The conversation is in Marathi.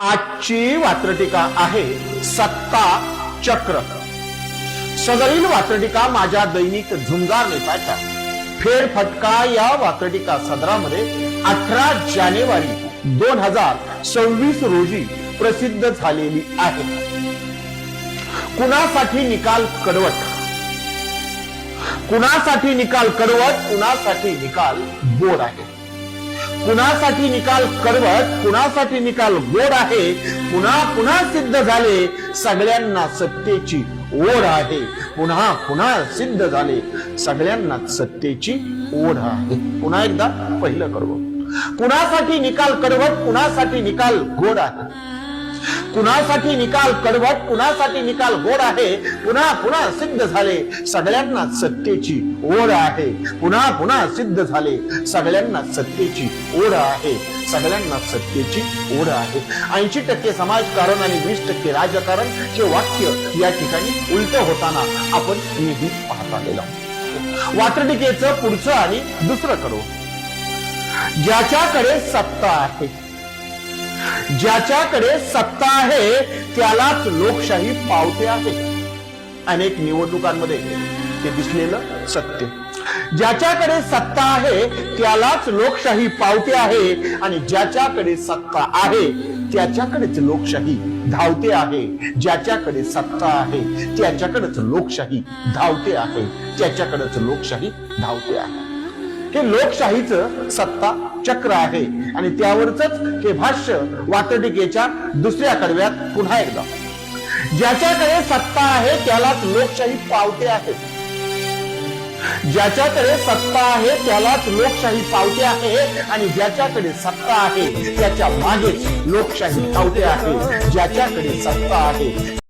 आजची वात्रटिका आहे सत्ता चक्र। सदरील वात्रटिका माझ्या दैनिक झुंजार नेपाळच्या फेरफटका या वात्रटिका सदरामध्ये 18 जानेवारी 2026 रोजी प्रसिद्ध झालेली आहे। कुणासाठी निकाल कडवट, कुणासाठी निकाल कडवट, कुणासाठी निकाल गोड आहे। कुणासाठी निकाल कडवट, कुणासाठी निकाल गोड आहे। पुन्हा पुन्हा सिद्ध झाले सगळ्यांना सत्तेची ओढ आहे। पुन्हा पुन्हा सिद्ध झाले सगळ्यांना सत्तेची ओढ आहे। पुन्हा एकदा पहिलं करू। कुणासाठी निकाल कडवट, कुणासाठी निकाल गोड आहे। कुणासाठी निकाल कडवट, कुणासाठी निकाल गोड आहे। पुन्हा पुन्हा सिद्ध झाले सगळ्यांना सत्तेची ओढ आहे। पुन्हा पुन्हा सिद्ध झाले सगळ्यांना सत्तेची ओढ आहे। सगळ्यांना सत्तेची ओढ आहे। 80% समाजकारण आणि 20% राजकारण हे वाक्य या ठिकाणी उलट होताना आपण नेहमी पाहत आलेलो आहोत। वात्रटिकेचं पुढचं आणि दुसरं करू। ज्याच्याकडे सत्ता आहे, ज्याच्याकडे सत्ता आहे त्यालाच लोकशाही पावते आहे। अनेक निवडणुकांमध्ये ते दिसलेलं सत्य। ज्याच्याकडे सत्ता आहे त्यालाच लोकशाही पावते आहे आणि ज्याच्याकडे सत्ता आहे त्याच्याकडेच लोकशाही धावते आहे। ज्याच्याकडे सत्ता आहे त्याच्याकडेच लोकशाही धावते आहे। त्याच्याकडेच लोकशाही धावते आहे। हे लोकशाहीचं सत्ता चक्र आहे आणि त्यावरच हे भाष्य वात्रटिकेच्या दुसऱ्या कडव्यात पुन्हा एकदा। ज्याच्याकडे सत्ता आहे त्यालाच लोकशाही पावते आहे। ज्याच्याकडे सत्ता आहे त्यालाच लोकशाही पावते आहे आणि ज्याच्याकडे सत्ता आहे त्याच्या मागेच लोकशाही धावते आहे। ज्याच्याकडे सत्ता आहे